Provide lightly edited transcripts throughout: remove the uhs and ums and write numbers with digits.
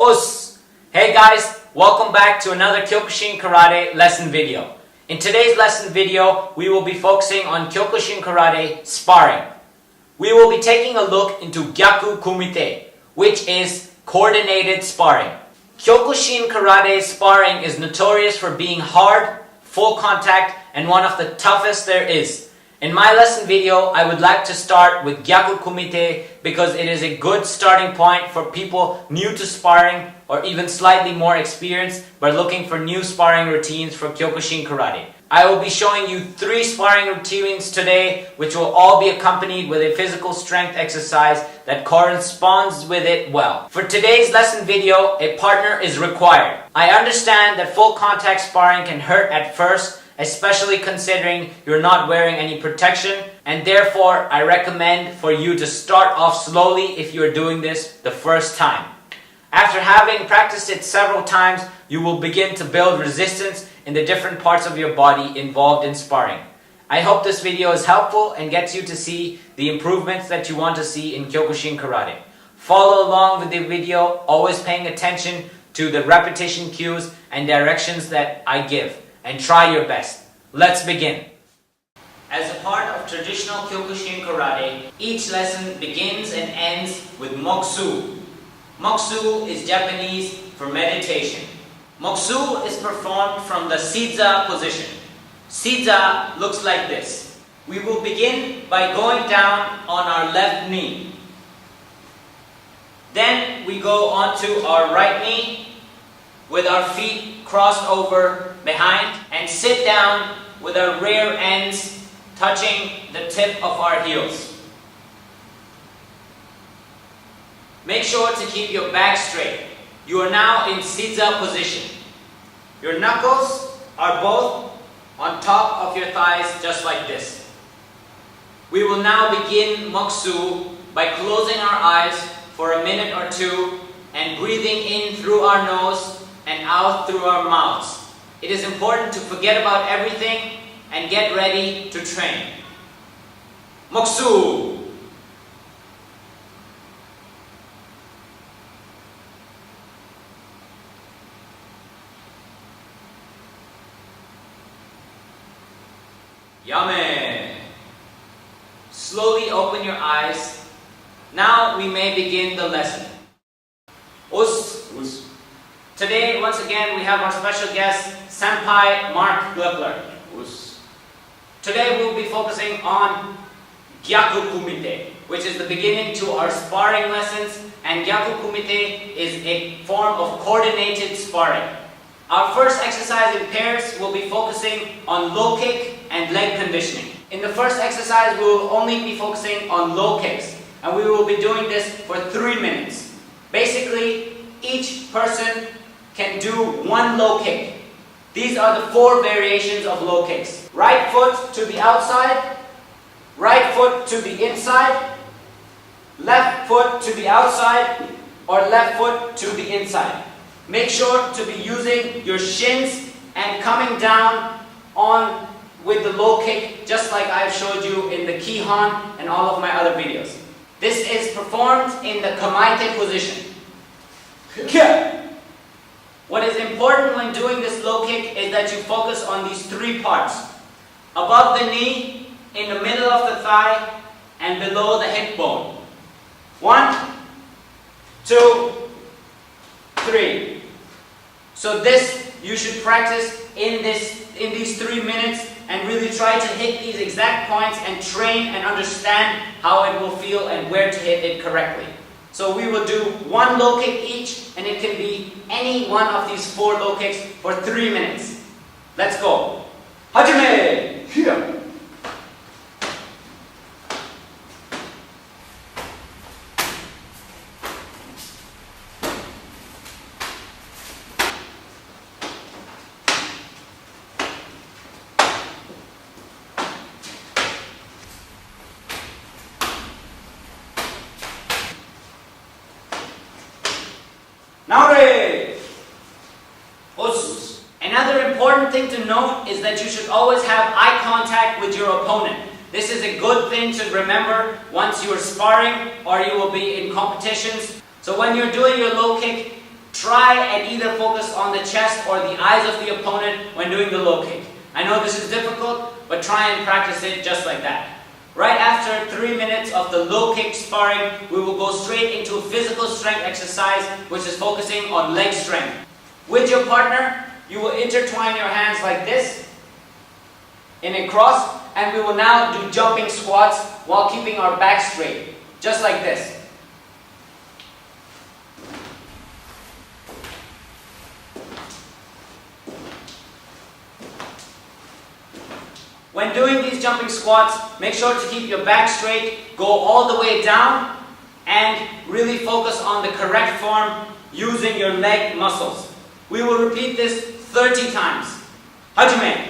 𝖚𝑠! Hey guys, welcome back to another Kyokushin Karate lesson video. In today's lesson video, we will be focusing on Kyokushin Karate sparring. We will be taking a look into Gyaku-Kumite, which is coordinated sparring. Kyokushin Karate sparring is notorious for being hard, full contact, and one of the toughest there is. In my lesson video, I would like to start with Gyaku-Kumite because it is a good starting point for people new to sparring or even slightly more experienced but looking for new sparring routines for Kyokushin Karate. I will be showing you 3 sparring routines today, which will all be accompanied with a physical strength exercise that corresponds with it well. For today's lesson video, a partner is required. I understand that full contact sparring can hurt at first, especially considering you're not wearing any protection, and therefore I recommend for you to start off slowly if you're doing this the first time. After having practiced it several times, you will begin to build resistance in the different parts of your body involved in sparring. I hope this video is helpful and gets you to see the improvements that you want to see in Kyokushin Karate. Follow along with the video, always paying attention to the repetition cues and directions that I give. And try your best. Let's begin. As a part of traditional Kyokushin Karate, each lesson begins and ends with 𝑚oksu. 𝑚oksu is Japanese for meditation. 𝑚oksu is performed from the 𝑠iza position. 𝑠iza looks like this. We will begin by going down on our left knee. Then we go onto our right knee with our feet crossed over behind and sit down with our rear ends touching the tip of our heels. Make sure to keep your back straight. You are now in 𝑠iza position. Your knuckles are both on top of your thighs just like this. We will now begin 𝑚oksu by closing our eyes for a minute or two and breathing in through our nose and out through our mouths. It is important to forget about everything and get ready to train. 𝑚oksu. Yame. Slowly open your eyes. Now we may begin the lesson. 𝖚𝑠. Today, once again, we have our special guest, Senpai Mark Glickler. Today we'll be focusing on Gyaku-Kumite, which is the beginning to our sparring lessons, and Gyaku-Kumite is a form of coordinated sparring. Our first exercise in pairs will be focusing on low kick and leg conditioning. In the first exercise, we will only be focusing on low kicks, and we will be doing this for 3 minutes. Basically, each person can do 1 low kick. These are the 4 variations of low kicks. Right foot to the outside, right foot to the inside, left foot to the outside, or left foot to the inside. Make sure to be using your shins and coming down on with the low kick, just like I've showed you in the Kihon and all of my other videos. This is performed in the Kumite position. What is important when doing this low kick is that you focus on these 3 parts. Above the knee, in the middle of the thigh, and below the hip bone. 1, 2, 3. So this you should practice in these 3 minutes and really try to hit these exact points and train and understand how it will feel and where to hit it correctly. So we will do 1 low kick each, and it can be any one of these 4 low kicks for 3 minutes. Let's go. Hajime! Here. Another important thing to note is that you should always have eye contact with your opponent. This is a good thing to remember once you are sparring or you will be in competitions. So when you're doing your low kick, try and either focus on the chest or the eyes of the opponent when doing the low kick. I know this is difficult, but try and practice it just like that. Right after 3 minutes of the low kick sparring, we will go straight into a physical strength exercise, which is focusing on leg strength. With your partner, you will intertwine your hands like this in a cross, and we will now do jumping squats while keeping our back straight, just like this. When doing these jumping squats, make sure to keep your back straight, go all the way down, and really focus on the correct form using your leg muscles. We will repeat this 30 times. Hajime.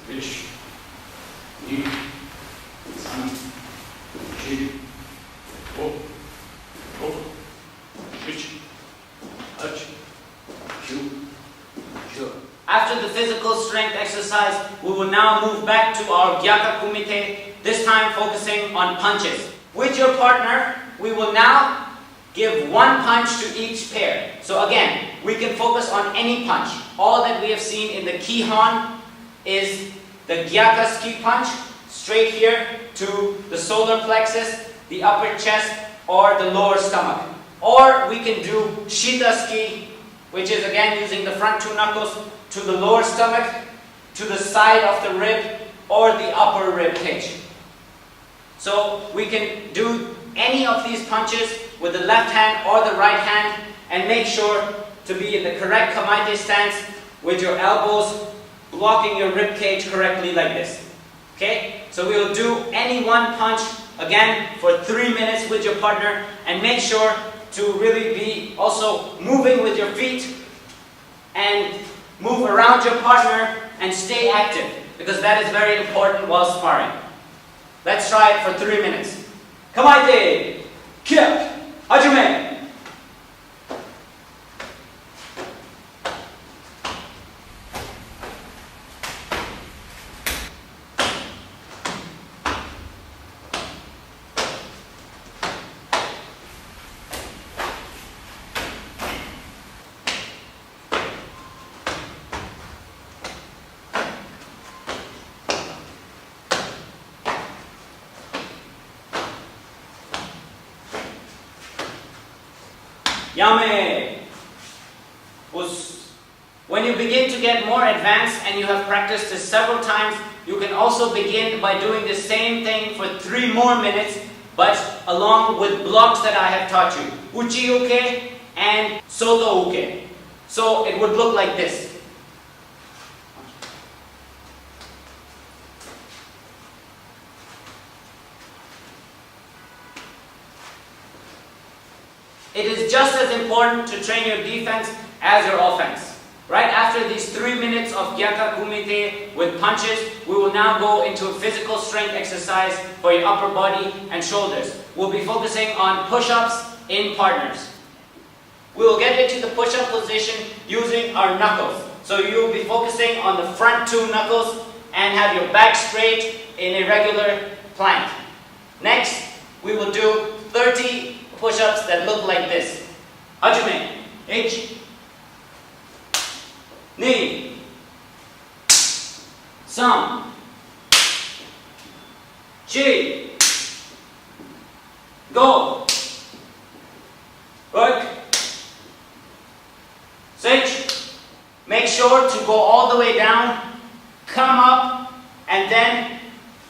1、2、3、4、5、6、7、8、9、10。After the physical strength exercise, we will now move back to our Gyaku-Kumite, this time focusing on punches. With your partner, we will now give one punch to each pair. So again, we can focus on any punch. All that we have seen in the 𝘚𝘜 is the Gyaku-Ski punch, straight here to the solar plexus, the upper chest, or the lower stomach. Or we can do 𝑠hita-ski, which is again using the front two knuckles to the lower stomach, to the side of the rib, or the upper rib cage. So we can do any of these punches with the left hand or the right hand, and make sure to be in the correct Kumite stance with your elbows blocking your rib cage correctly like this. Okay? So we will do any one punch again for 3 minutes with your partner, and make sure to really be also moving with your feet and move around your partner and stay active, because that is very important while sparring. Let's try it for 3 minutes. Kumite, kick, hajime. Yame. When you begin to get more advanced and you have practiced this several times, you can also begin by doing the same thing for 3 more minutes, but along with blocks that I have taught you. Uchi-uke and soto-uke. So it would look like this. It is just as important to train your defense as your offense. Right after these 3 minutes of Gyaku-Kumite with punches, we will now go into a physical strength exercise for your upper body and shoulders. We'll be focusing on push-ups in partners. We will get into the push-up position using our knuckles. So you will be focusing on the front 2 knuckles and have your back straight in a regular plank. Next, we will do 30 push-ups that look like this. Hajime. 1, 2, 3, 4, 5, 6, 6. Make sure to go all the way down, come up, and then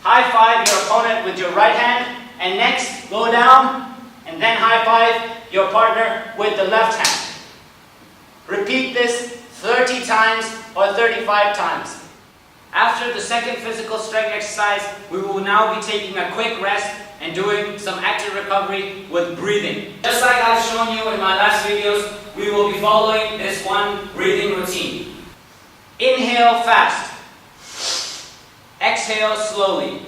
high five your opponent with your right hand, and next go down, and then high five your partner with the left hand. Repeat this 30 times or 35 times. After the second physical strength exercise, we will now be taking a quick rest and doing some active recovery with breathing. Just like I've shown you in my last videos, we will be following this one breathing routine. Inhale fast. Exhale slowly.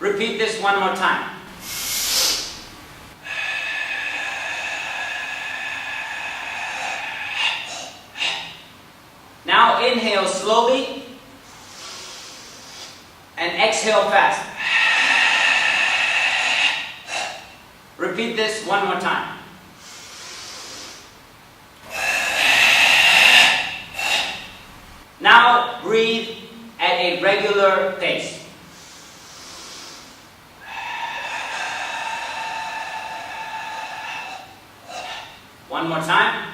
Repeat this one more time. Now inhale slowly and exhale fast. Repeat this one more time. Now breathe at a regular pace. One more time.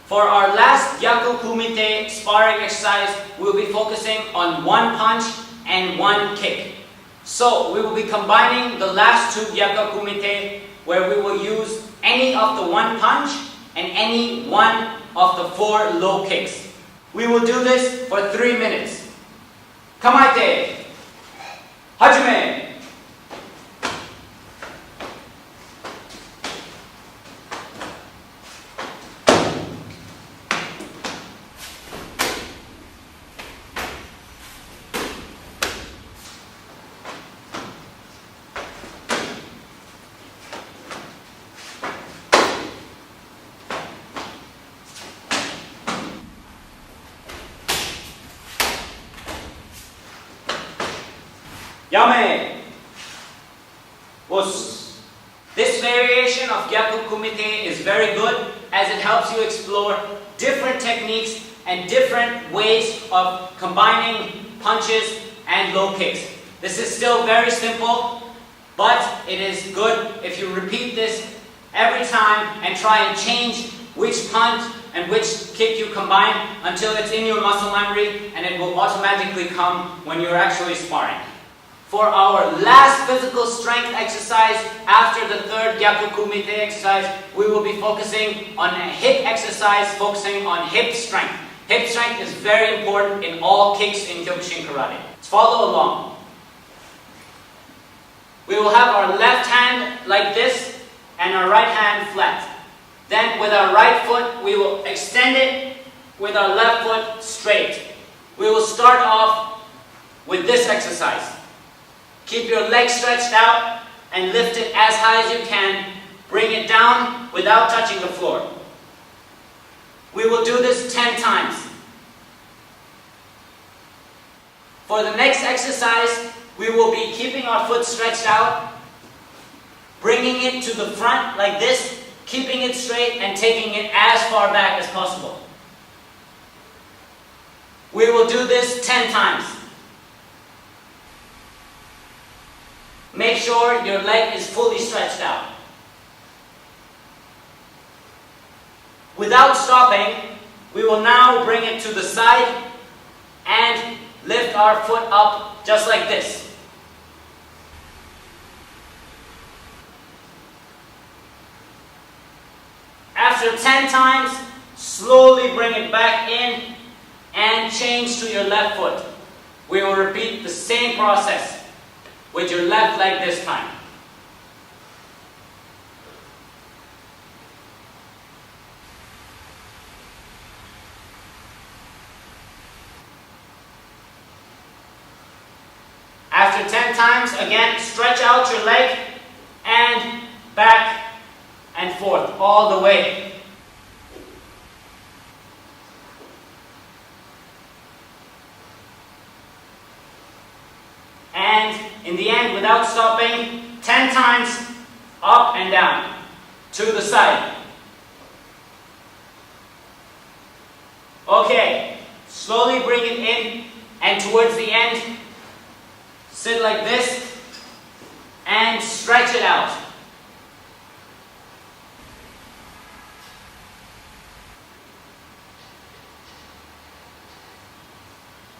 For our last Gyaku-Kumite sparring exercise, we'll be focusing on one punch and one kick. So we will be combining the last two Gyaku-Kumite, where we will use any of the one punch and any one of the 4 low kicks. We will do this for 3 minutes. Kamaite, Hajime. Yame! Us. This variation of Gyaku-Kumite is very good as it helps you explore different techniques and different ways of combining punches and low kicks. This is still very simple, but it is good if you repeat this every time and try and change which punch and which kick you combine until it's in your muscle memory, and it will automatically come when you're actually sparring. For our last physical strength exercise after the third Gyaku-Kumite exercise, we will be focusing on a hip exercise, focusing on hip strength. Hip strength is very important in all kicks in Kyokushin Karate. Let's follow along. We will have our left hand like this and our right hand flat. Then with our right foot, we will extend it with our left foot straight. We will start off with this exercise. Keep your legs stretched out and lift it as high as you can. Bring it down without touching the floor. We will do this 10 times. For the next exercise, we will be keeping our foot stretched out, bringing it to the front like this, keeping it straight and taking it as far back as possible. We will do this 10 times. Make sure your leg is fully stretched out. Without stopping, we will now bring it to the side and lift our foot up just like this. After 10 times, slowly bring it back in and change to your left foot. We will repeat the same process with your left leg this time. After 10 times, again, stretch out your leg and back and forth all the way. And in the end, without stopping, 10 times up and down to the side. Okay, slowly bring it in, and towards the end, sit like this and stretch it out.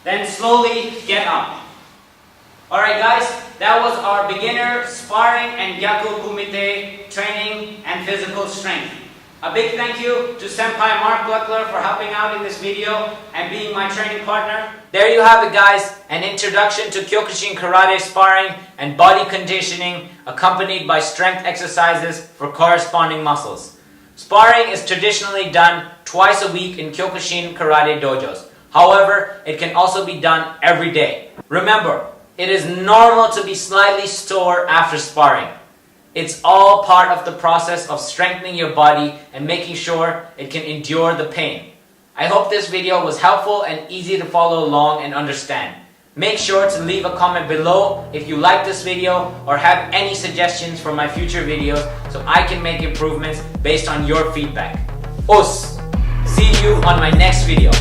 Then slowly get up. Alright guys, that was our beginner sparring and Gyaku-Kumite training and physical strength. A big thank you to Senpai Mark Buckler for helping out in this video and being my training partner. There you have it guys, an introduction to Kyokushin Karate sparring and body conditioning accompanied by strength exercises for corresponding muscles. Sparring is traditionally done twice a week in Kyokushin Karate dojos. However, it can also be done every day. Remember, it is normal to be slightly sore after sparring. It's all part of the process of strengthening your body and making sure it can endure the pain. I hope this video was helpful and easy to follow along and understand. Make sure to leave a comment below if you like this video or have any suggestions for my future videos so I can make improvements based on your feedback. Us! See you on my next video.